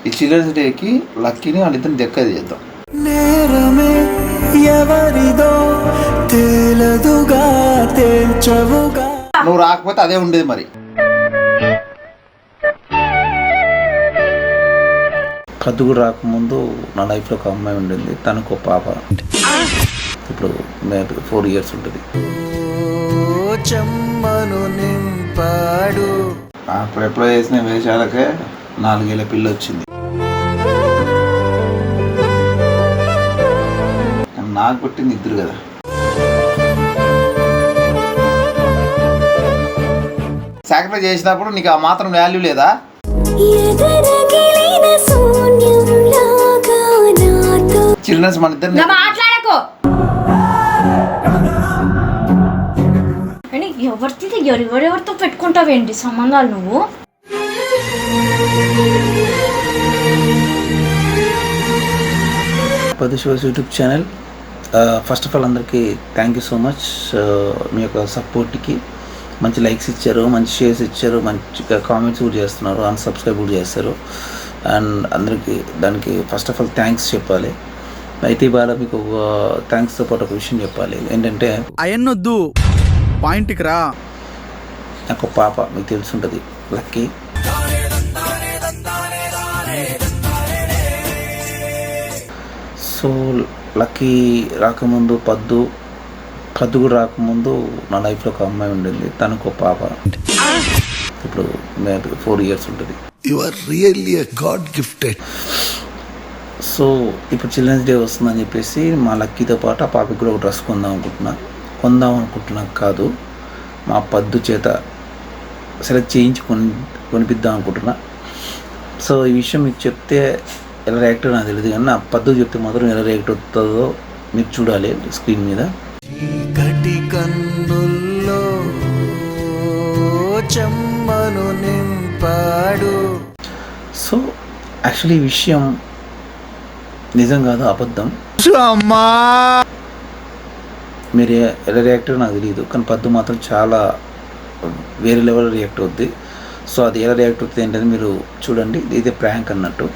ఈ చిల్డ్రన్స్ డేకి లక్కీని వాళ్ళిద్దరిని దెక్క చేద్దాం. నేరమే ఎవరిదో తేలదుగా తేల్చవుగా. నువ్వు రాకపోతే అదే ఉండేది మరి. కదుగు రాకముందు నా లైఫ్లో ఒక అమ్మాయి ఉండింది, తనకు ఒక పాప. ఇప్పుడు 4 years ఉంటుంది. చెమ్మను నింపాడు. అప్పుడు ఎప్పుడో చేసిన వేషాలకే 4 ఏళ్ళ పిల్ల వచ్చింది. నాకు పుట్టింది 2 కదా. సాక్రిఫైస్ చేసినప్పుడు నీకు ఆ మాత్రం వాల్యూ లేదా? చిల్డ్రన్స్ మన ఇద్దరు మాట్లాడకు. ఎవరెవరితో పెట్టుకుంటావేంటి సంబంధాలు నువ్వు? పదుశివాస్ YouTube channel. First of all అందరికీ థ్యాంక్ యూ సో మచ్. మీ యొక్క సపోర్ట్కి మంచి లైక్స్ ఇచ్చారు, మంచి షేర్స్ ఇచ్చారు, మంచిగా కామెంట్స్ కూడా చేస్తున్నారు, అన్సబ్స్క్రైబ్ కూడా చేస్తారు. అండ్ అందరికీ దానికి ఫస్ట్ ఆఫ్ ఆల్ థ్యాంక్స్ చెప్పాలి. అయితే ఇవాళ మీకు థ్యాంక్స్తో పాటు ఒక విషయం చెప్పాలి. ఏంటంటే అయన్నొద్దు, పాయింట్కి రా. నాకు పాప మీకు తెలుసుంటుంది, లక్కీ. సో లక్కీ రాకముందు పద్దుకు రాకముందు నా లైఫ్లో ఒక అమ్మాయి ఉండింది, తనకు ఒక పాప. ఇప్పుడు 4 years ఉంటుంది. You are really a God gifted. So ఇప్పుడు చిల్డ్రన్స్ డే వస్తుందని చెప్పేసి మా లక్కీతో పాటు ఆ పాపకి కూడా ఒక డ్రెస్ కొందాం అనుకుంటున్నా కాదు, మా పద్దు చేత సెలెక్ట్ చేయించి కొనిపిద్దాం అనుకుంటున్నా. సో ఈ విషయం మీకు చెప్తే ఎలా రియాక్ట్ నాకు తెలియదు, కానీ నా పద్దు చెప్తే మాత్రం ఎలా రియాక్ట్ అవుతుందో మీరు చూడాలి స్క్రీన్ మీద. గటి కన్నుల్లో చెమ్మను నింపాడు. సో యాక్చువల్లీ ఈ విషయం నిజం కాదు, అబద్ధం. మీరు ఎలా రియాక్ట్ అయ్యో నాకు తెలియదు, కానీ పద్దు మాత్రం చాలా వేరే లెవెల్ రియాక్ట్ అవుద్ది. సో అది ఎలా రియాక్ట్ అవుతుంది ఏంటంటే మీరు చూడండి, ఇదే ప్రాంక్ అన్నట్టు.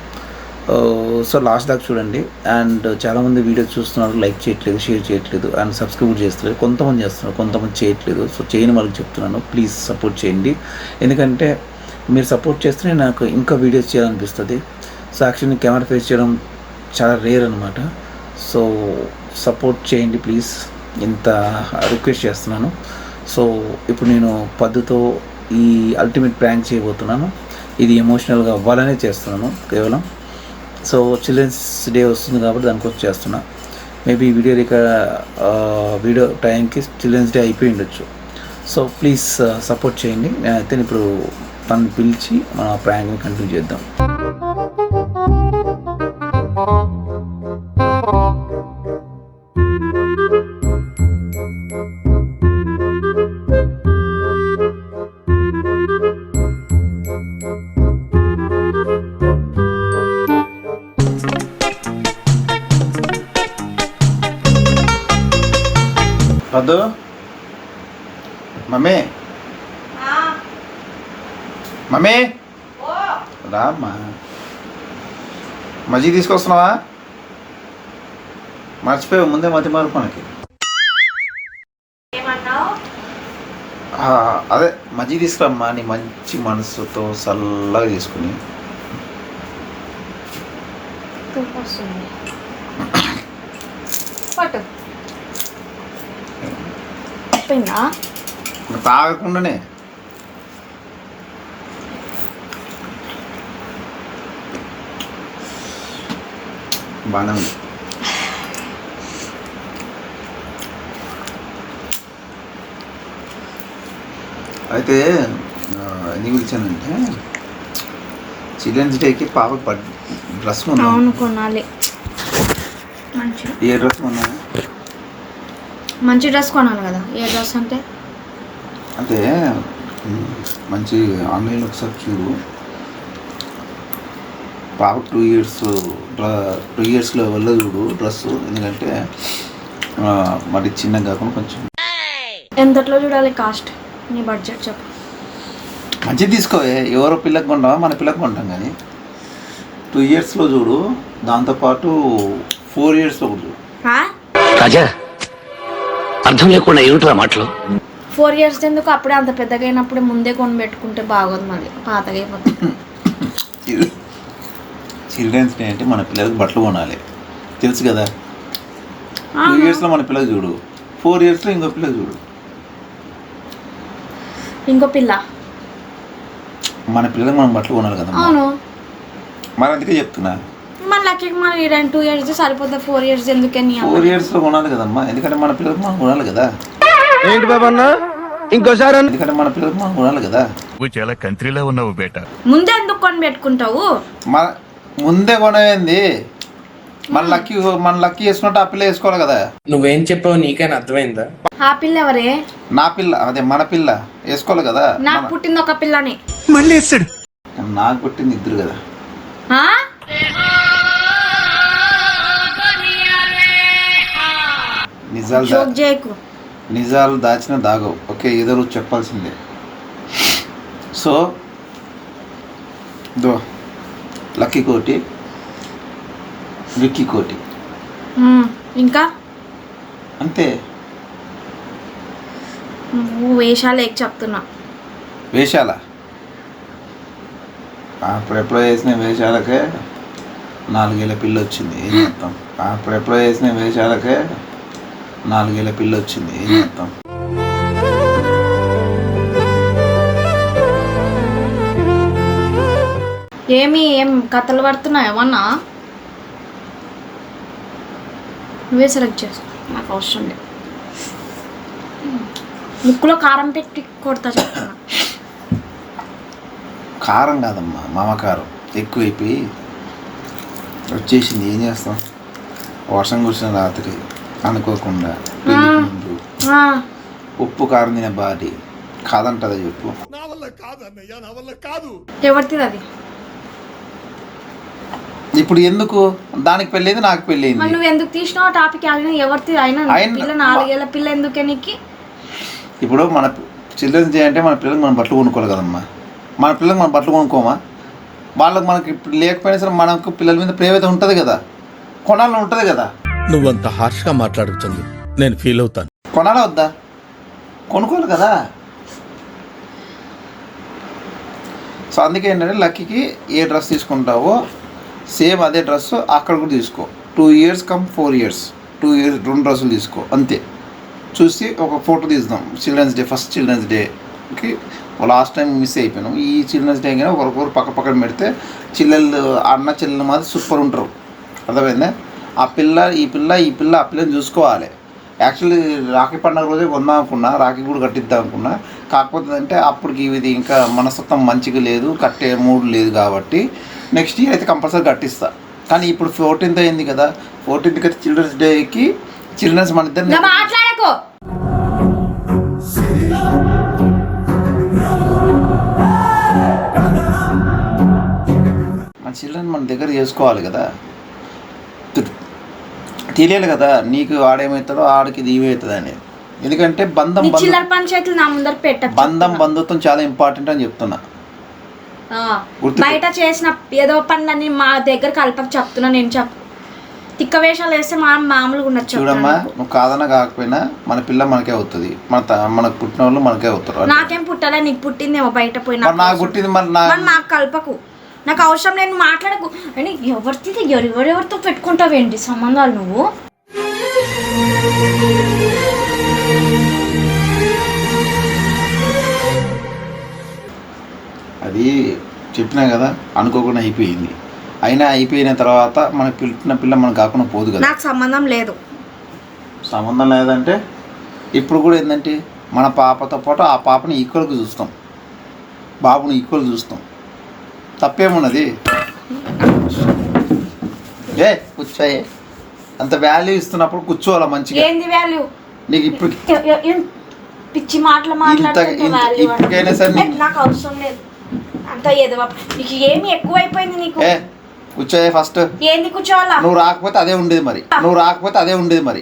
సో లాస్ట్ దాకా చూడండి. అండ్ చాలామంది వీడియో చూస్తున్నారు, లైక్ చేయట్లేదు, షేర్ చేయట్లేదు, అండ్ సబ్స్క్రైబ్ చేస్తలేదు. కొంతమంది చేస్తున్నారు, కొంతమంది చేయట్లేదు. సో చేయని వాళ్ళకి చెప్తున్నాను, ప్లీజ్ సపోర్ట్ చేయండి. ఎందుకంటే మీరు సపోర్ట్ చేస్తేనే నాకు ఇంకా వీడియోస్ చేయాలనిపిస్తుంది. సో యాక్చువల్లీ కెమెరా ఫేస్ చేయడం చాలా రేర్ అనమాట. సో సపోర్ట్ చేయండి ప్లీజ్, ఇంత రిక్వెస్ట్ చేస్తున్నాను. సో ఇప్పుడు నేను పద్దుతో ఈ అల్టిమేట్ ప్రాంక్ చేయబోతున్నాను. ఇది ఎమోషనల్గా అవ్వాలనే చేస్తున్నాను కేవలం. సో చిల్డ్రన్స్ డే వస్తుంది కాబట్టి దానికోసం చేస్తున్నా. మేబీ వీడియో టైంకి చిల్డ్రన్స్ డే అయిపోయి ఉండొచ్చు. సో ప్లీజ్ సపోర్ట్ చేయండి. నేనైతే ఇప్పుడు తను పిలిచి మన ప్రాంక్ని కంటిన్యూ చేద్దాం. పద్దు, మమ్మీ రామ్మా, మజ్జిగ తీసుకొస్తున్నావా? మర్చిపోయావు ముందే, మతి మార్పు మనకి. అదే మజ్జిగ తీసుకురమ్మా, నీ మంచి మనసుతో చల్లగా తీసుకుని. తాగకుండానే బాగానే ఉంది. అయితే ఎందుకు పిలిచానంటే చిల్డ్రన్స్ డేకి పాప డ్రెస్ కొనాలి. ఏ డ్రెస్ కొన్నా? మంచి డ్రెస్ కొనాలి కదా. ఏ డ్రెస్ అంటే మంచి ఆన్లైన్లో ఒకసారి చూడు. పాప 2 ఇయర్స్లో వెళ్ళ చూడు డ్రెస్. ఎందుకంటే మరి చిన్నగా కాకుండా కొంచెం. ఎంతట్లో చూడాలి కాస్ట్? నీ బడ్జెట్ చెప్పు. మంచిది తీసుకోవే. ఎవరో పిల్లకి కొంటావా, మన పిల్లకి కొంటాం. కానీ 2 ఇయర్స్లో చూడు, దాంతోపాటు 4 ఇయర్స్లో కూడా చూడు. రాజా అర్థం లేకుండా ఏమిట్రా మాటలు? 4 ఇయర్స్ ఎందుకు? అప్పుడే అంత పెద్దగా అయినప్పుడే ముందే కొని పెట్టుకుంటే బాగోదు, మళ్ళీ పాతగా అయిపోతుంది. చిల్డ్రన్స్ డే అంటే మన పిల్లలకి బట్టలు కొనాలి, తెలుసు కదా. 2 ఇయర్స్లో మన పిల్లలు చూడు, 4 ఇయర్స్లో ఇంకో పిల్లలు చూడు. ఇంకో పిల్ల మన పిల్లలకి మనం బట్టలు కొనాలి కదా. అవును, మరి అందుకే చెప్తున్నా, మళ్ళీ మరి 2 ఇయర్స్ సరిపోతే 4 ఇయర్స్ ఎందుకని? 4 ఇయర్స్లో కొనాలి కదమ్మా, ఎందుకంటే మన పిల్లలకి మనం కొనాలి కదా. ఏంటి బాబన్న ఇంకోసారి? ఎందుకంటే మన పిల్లలకి మనం కొనాలి కదా. నువ్వు చాలా కంట్రీలో ఉన్నావు బేట. ముందే ఎందుకు కొని పెట్టుకుంటావు? మన ముందే కొనేది మన లక్కీ వేసుకుంటే ఆ పిల్ల వేసుకోవాలి కదా. నువ్వేం చెప్పావు నీకైనా అర్థమైందా? ఆ పిల్ల ఎవరే? నా పిల్ల, అదే మన పిల్ల వేసుకోవాలి కదా. నాకు పుట్టింది ఒక పిల్లని. మళ్ళీ వేస్తాడు. నాకు పుట్టింది 2 కదా. ఆ? జోక్ చేయకు. నిజాలు దాచిన దాగవు. ఓకే, ఏదో రోజు చెప్పాల్సిందే. సో దో లక్కీ కోటి, విక్కీ కోటి, ఇంకా అంతే. నువ్వు వేషాలు ఏకి చెప్తున్నా. వేషాల అప్పుడెప్పుడో వేసిన వేషాలకే 4 ఏళ్ళ పిల్ల వచ్చింది, ఏం చేస్తాం. అప్పుడెప్పుడో వేసిన వేషాలకే 4 ఏళ్ళ పిల్ల వచ్చింది, ఏం చేస్తాం. ఏం కథలు పడుతున్నావు ఏమన్నా? నువ్వే సెలెక్ట్ చేసుకో, నాకు అవసరం లేదు. ముక్కులో కారం పెట్టి కొడతా చెప్తున్నా. కారం కాదమ్మా, మామకారం ఎక్కువైపోయి వచ్చేసింది, ఏం చేస్తాం. వర్షం కురిసిన రాత్రి అనుకోకుండా పెళ్ళికి ముందు ఉప్పు కారం తినే బాడీ కాదంటదా చెప్పు. ఎవరిది అది? ఇప్పుడు ఎందుకు దానికి పెళ్ళైంది, నాకు మరి పెళ్ళైంది. నువ్వు ఎందుకు తీసినావు టాపిక్? అయినా ఎవరిది అయినా పిల్ల 4 ఏళ్ళ పిల్ల ఎందుకే నీకు? ఇప్పుడు మన చిల్డ్రన్స్ డే అంటే మన పిల్లలకి మనం బట్టలు కొనుక్కోవాలి కదమ్మా. మన పిల్లలకి మనం బట్టలు కొనుక్కోమా? వాళ్ళకి మనకి ఇప్పుడు లేకపోయినా సరే మనకు పిల్లల మీద ప్రేమత ఉంటుంది కదా, కొనాలని ఉంటుంది కదా. నువ్వంత హార్ష్గా మాట్లాడుతుంది నేను ఫీల్ అవుతాను. కొనాలా వద్దా? కొనుక్కోవాలి కదా. సో అందుకే ఏంటంటే లక్కీకి ఏ డ్రెస్ తీసుకుంటావో సేమ్ అదే డ్రెస్ అక్కడ కూడా తీసుకో. 2 ఇయర్స్ కమ్ 4 ఇయర్స్, 2 ఇయర్స్ 2 డ్రెస్సులు తీసుకో అంతే. చూసి ఒక ఫోటో తీద్దాం. చిల్డ్రన్స్ డే, ఫస్ట్ చిల్డ్రన్స్ డేకి లాస్ట్ టైం మిస్ అయిపోయినాం. ఈ చిల్డ్రన్స్ డే కానీ ఒకరికొకరు పక్కన పెడితే చెల్లెళ్ళు అన్న చెల్లెలు మాత్రం సూపర్ ఉంటారు. అర్థమైందా? ఆ పిల్ల ఈ పిల్ల ఆ పిల్లని చూసుకోవాలి. యాక్చువల్లీ రాఖీ పండుగ రోజే కొందాం అనుకున్నా, రాఖీ కూడా కట్టిద్దాం అనుకున్నా. కాకపోతే అంటే అప్పటికి ఇది ఇంకా మనస్తత్వం మంచిగా లేదు, కట్టే మూడు లేదు కాబట్టి నెక్స్ట్ ఇయర్ అయితే కంపల్సరీ కట్టిస్తా. కానీ ఇప్పుడు 14th అయింది కదా, 14th అయితే చిల్డ్రన్స్ డేకి చిల్డ్రన్స్ మన ఇద్దరు మాట్లాడకు. మన చిల్డ్రన్ మన దగ్గర చేసుకోవాలి కదా. తెలియాలి కదా నీకు ఆడేమవుతాడో ఆడికి ఇది ఏమవుతుంది అని. ఎందుకంటే చిల్లర పంచాయతీలు నా ముందర బంధుత్వం చాలా ఇంపార్టెంట్ అని చెప్తున్నా. బయట చేసిన ఏదో పనులని మా దగ్గర కలపక చెప్తున్నా. నేను తిక్క వేషాలు వేస్తే మామూలుగా ఉండొచ్చు. చూడమ్మా, నువ్వు కాదన్నా కాకపోయినా మన పిల్ల మనకే అవుతుంది, మనకు పుట్టిన వాళ్ళు మనకే అవుతారు. నాకేం పుట్టాలా, నీకు పుట్టిందేమో బయట పోయినా. నాకు పుట్టింది మరి నాకు కలపకు, నాకు అవసరం నేను మాట్లాడకు. అని ఎవరెవరితో పెట్టుకుంటావేంటి సంబంధాలు నువ్వు? అది చెప్పినా కదా, అనుకోకుండా అయిపోయింది. అయినా అయిపోయిన తర్వాత మన పుట్టిన పిల్ల మనకు కాకుండా పోదు కదా. నాకు సంబంధం లేదు. సంబంధం లేదంటే ఇప్పుడు కూడా ఏంటంటే మన పాపతో పాటు ఆ పాపని ఈక్వల్గా చూస్తాం, బాబుని ఈక్వల్ చూస్తాం. తప్పేమున్నది? కూర్చోయే, అంత వాల్యూ ఇస్తున్నప్పుడు కూర్చోవాలా మంచిగా. ఏంది వాల్యూ నీకు? ఇప్పుడు పిచ్చి మాటలు ఇప్పటికైనా సరే నాకు అవసరం లేదు. అంత ఏదో నీకు ఏమి ఎక్కువైపోయింది నీకు. కూర్చోయే ఫస్ట్. ఏంది కూర్చోవాలా? నువ్వు రాకపోతే అదే ఉండేది మరి.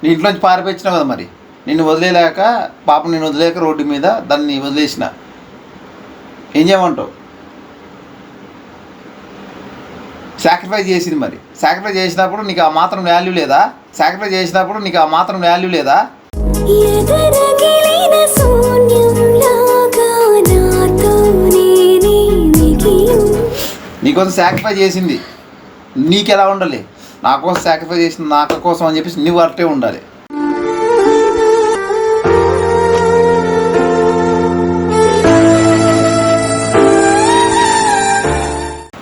నీ ఇంట్లోంచి పారిపోయినావు కదా మరి. నిన్ను వదిలేక పాప నిన్ను వదిలేక రోడ్డు మీద దాన్ని వదిలేసిన. ఏం చేయమంటావు? సాక్రిఫైస్ చేసింది, మరి సాక్రిఫైస్ చేసినప్పుడు నీకు ఆ మాత్రం వాల్యూ లేదా? సాక్రిఫైస్ చేసినప్పుడు నీకు ఆ మాత్రం వాల్యూ లేదా? నీకోసం సాక్రిఫైస్ చేసింది, నీకు ఎలా ఉండాలి? నా కోసం సాక్రిఫైస్ చేసింది, నా కోసం అని చెప్పేసి నువ్వు అట్టే ఉండాలి.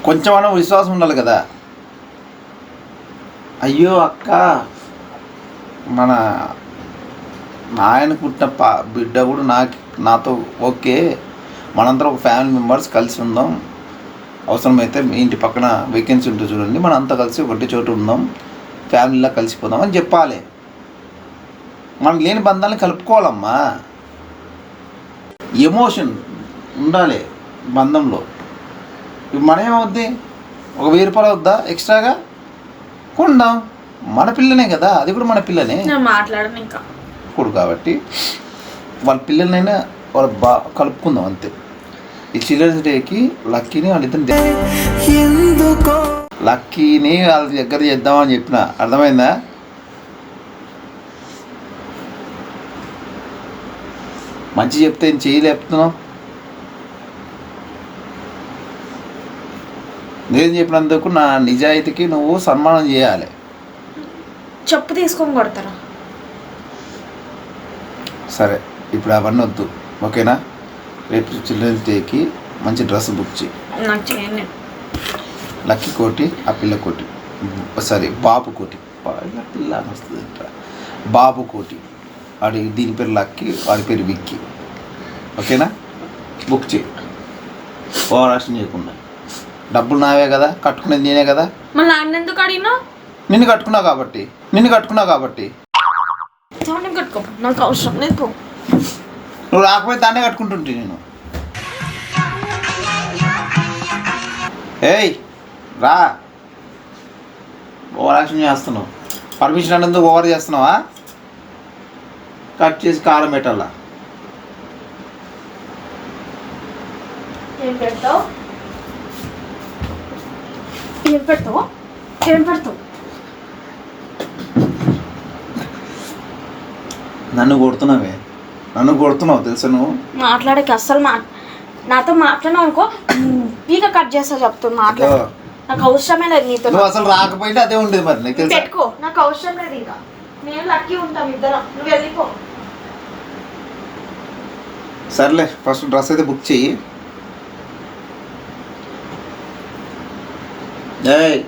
కొంచెం అన్న విశ్వాసం ఉండాలి కదా. అయ్యో అక్క, మన నాయన పుట్టిన బిడ్డ కూడా నాతో ఓకే, మనందరం ఒక ఫ్యామిలీ మెంబర్స్ కలిసి ఉందాం, అవసరమైతే మీ ఇంటి పక్కన వేకెన్సీ ఉంటుంది చూడండి, మనం అంతా కలిసి ఒకటి చోటు ఉందాం, ఫ్యామిలీలా కలిసిపోదాం అని చెప్పాలి. మనకు లేని బంధాలను కలుపుకోవాలమ్మా. ఎమోషన్ ఉండాలి బంధంలో. ఇప్పుడు మనం ఏమవుద్ది, ఒక 1000 రూపాయలు అవుద్దా ఎక్స్ట్రాగా కొందాం, మన పిల్లనే కదా, అది కూడా మన పిల్లనే మాట్లాడను ఇంకా ఇప్పుడు. కాబట్టి వాళ్ళ పిల్లలనైనా వాళ్ళ కలుపుకుందాం అంతే. ఈ చిల్డ్రన్స్ డేకి లక్కీని వాళ్ళిద్దరిని లక్కీని వాళ్ళ దగ్గర చేద్దామని చెప్పిన, అర్థమైందా? మంచి చెప్తే ఏం చేయలేపుతున్నావు? నేను చెప్పినందుకు నా నిజాయితీకి నువ్వు సన్మానం చేయాలి. చెప్పు తీసుకొని కొడతారా? సరే, ఇప్పుడు అవన్నీ వద్దు, ఓకేనా? రేపు చిల్డ్రన్స్ డేకి మంచి డ్రెస్ బుక్ చేయి. నాకు చేయండి. లక్కీ కోటి, ఆ పిల్ల కోటి, సారీ బాబు కోటి, పిల్ల అని వస్తుంది, బాబు కోటి. వాడి దీని పేరు లక్కీ, వాడి పేరు విక్కీ, ఓకేనా? బుక్ చేయి, ఓవరాక్షన్ చేయకుండా. డబ్బులు నావే కదా, కట్టుకునేది నేనే కదా. మళ్ళీ ఎందుకు అడిగినా? నిన్ను కట్టుకున్నావు కాబట్టి కట్టుకో, నాకు అవసరం లేదు. నువ్వు రాకపోతే దాన్నే కట్టుకుంటుంటే నేను. ఏయ్ రా, ఓవర్ యాక్షన్ చేస్తున్నావు. పర్మిషన్ అన్నందుకు ఓవర్ చేస్తున్నావా? కట్ చేసి కారం పెట్టాలా? ఏం పెడతావు? నన్ను కొడుతున్నావు తెలుసా నువ్వు? మాట్లాడక అస్సలు నాతో మాట్లాడినావు అనుకో, పీక కట్ చేస్తా చెప్తాను. మాట్లాడు, నాకు అవసరమే లేదు నీతో. నువ్వు అసలు రాకపోయింటే అదే ఉండేది. మరి నీకు తెలుసా? పెట్టుకో, నాకు అవసరం లేదు. ఇంకా నేను లక్కీ ఉంటాం ఇద్దరం, నువ్వు వెళ్ళిపో. సర్లే, ఫస్ట్ డ్రెస్ అయితే బుక్ చెయ్యి. ఏయ్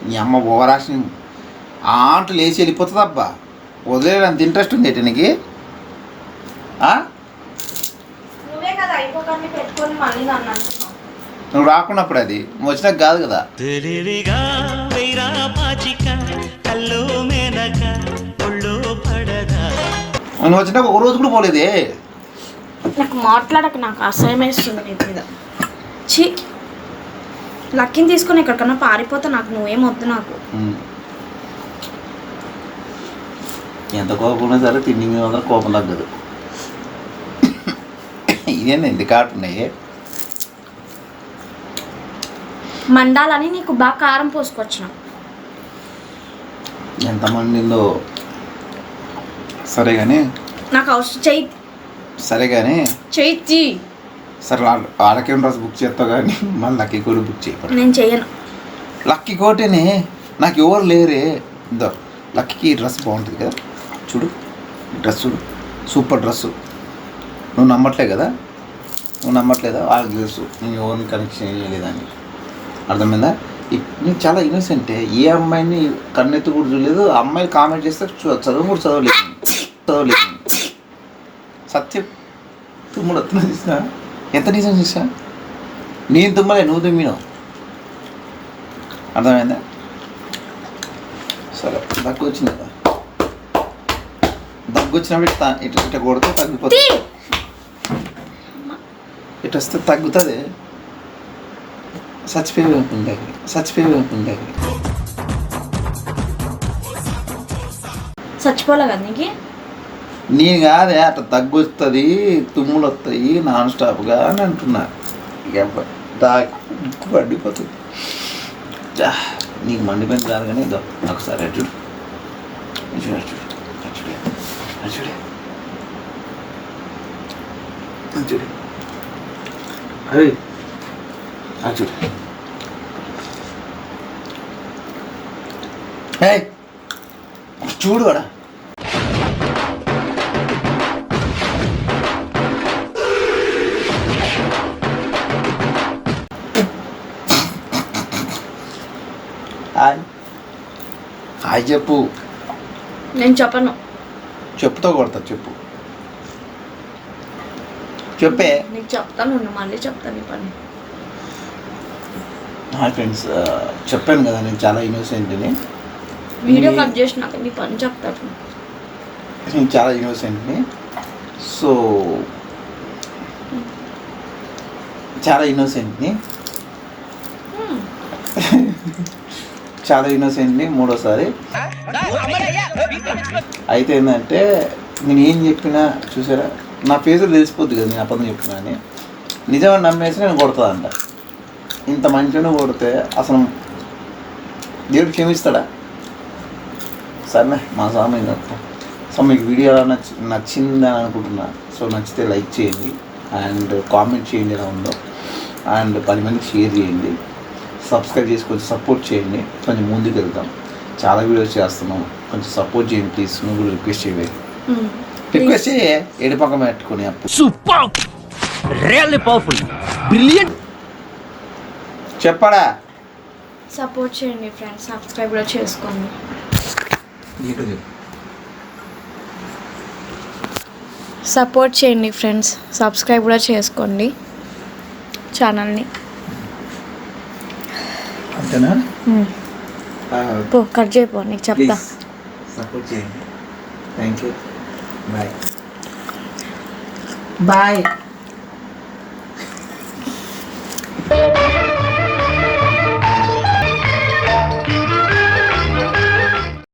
నీ అమ్మ ఓవరాక్షన్ ఆంటు లేచి వెళ్ళిపోతుంది. అబ్బా వదిలేనంత ఇంట్రెస్ట్ ఉంది నీకు? నువ్వే కదా అయిపోగానే పెట్టుకొని మళ్ళీ నన్ను అంటున్నావు. నువ్వు రాకున్నప్పుడు అది నువ్వు వచ్చినాక కాదు కదా. నువ్వు వచ్చినాక ఒక రోజు కూడా పోలేదే. నాకు మాట్లాడక, నాకు అసహ్యం వేస్తుంది నీ మీద. ఛీ, లక్కీని తీసుకొని ఎక్కడికన్నా పారిపోతా, నాకు నువ్వేం వద్దు. నాకు ఎంత కోపం ఉన్నా సరే తిండి మీద మాత్రం కోపం తగ్గదు. ఇదేనా ఎందుకు కాటున్నాయి? మండాలని నీకు బాగా కారం పోసుకొచ్చిన. ఎంతమందిందో సరే కానీ, నాకు అవసరం చెయ్యి. సరే కానీ చెయ్యి. సరే వాళ్ళకేం డ్రెస్ బుక్ చేస్తావు కానీ మళ్ళీ లక్కీ కోటి బుక్ చేయకూడదు. నేను చెయ్యను. లక్కీ కోటేనే, నాకు ఎవరు లేరే. ఇద్దో లక్కీకి ఈ డ్రెస్ బాగుంటుంది కదా, చూడు డ్రెస్ చూడు, సూపర్ డ్రెస్సు. నువ్వు నమ్మట్లే కదా, నువ్వు నమ్మట్లేదా? వాళ్ళకి తెలుసు నేను ఎవరిని కనెక్షన్ చేయలేదని. అర్థమైందా? నేను చాలా ఇన్నోసెంటే, ఏ అమ్మాయిని కన్నెత్తి కూడా చూడలేదు. ఆ అమ్మాయి కామెంట్ చేస్తే చదువు కూడా చదవలేదు. సత్యం తుమ్ముడు వస్తున్నా చూసినా, ఎంత నిజం చూసా. నేను తుమ్మలే, నువ్వు తుమ్మినావు. అర్థమైందా? సరే, దగ్గు వచ్చింది కదా, దగ్గు వచ్చినప్పుడు ఇట్లా కొడితే తగ్గిపోతుంది. ఇటు వస్తే తగ్గుతుంది. చచ్చిపోయి చచ్చిపోలే కదా నీకు? నేను కాదే, అట్లా దగ్గు వస్తుంది, తుమ్ములు వస్తాయి నాన్ స్టాప్గా అని అంటున్నా. మండిపోతుంది. నీకు మండిపోయింది కాదు కానీ ఇదో ఒకసారి అటు చూడు చూడు చూడు చూడు చూడు చూడు అరే చూడు చూడు వాడా హాయ్ చెప్పు. నేను చెప్పను. చెప్పుతో కొడతా. చెప్పు చెప్పే. నీకు చెప్తాను, మళ్ళీ చెప్తాను ఈ పని. హాయ్ ఫ్రెండ్స్, చెప్పాను కదా నేను చాలా ఇన్నోసెంట్ని. వీడియో కట్ చేసినాక నీ పని చెప్తాను. నేను చాలా ఇన్నోసెంట్ని. సో చాలా ఇన్నోసెంట్ని చాలా ఇన్నోసెంట్ని మూడోసారి. అయితే ఏంటంటే నేను ఏం చెప్పినా చూసారా, నా ఫేస్లో తెలిసిపోద్ది కదా నేను అబద్ధం చెప్పినా అని. నిజమని నమ్మేసి నేను కొడతాదంట. ఇంత మంచిగా కొడితే అసలు దేవుడు క్షమిస్తాడా? సరే మా స్వామి తప్ప. సో మీకు వీడియో ఎలా నచ్చిందని అనుకుంటున్నా. సో నచ్చితే లైక్ చేయండి అండ్ కామెంట్ చేయండి ఎలా ఉందో, అండ్ 10 మందికి షేర్ చేయండి, సబ్స్క్రైబ్ చేసి కొంచెం సపోర్ట్ చేయండి. కొంచెం ముందుకు వెళ్తాం. చాలా వీడియోస్ చేస్తున్నాం, కొంచెం సపోర్ట్ చేయండి ప్లీజ్. నువ్వు కూడా రిక్వెస్ట్ చేయాలి. రిక్వెస్ట్ చేయ ఏడు పక్కన పెట్టుకుని అప్పుడు సూపర్ రియల్లీ పవర్ఫుల్ బ్రిలియంట్ చెప్పడా. సపోర్ట్ చేయండి ఫ్రెండ్స్, సబ్స్క్రైబ్ కూడా చేసుకోండి. సపోర్ట్ చేయండి ఫ్రెండ్స్, సబ్స్క్రైబ్ కూడా చేసుకోండి ఛానల్ని. అంతేనా? పో కట్ చేయపో, నీకు చెప్తా. సపోర్ట్ చేయండి. Thank you. Bye bye.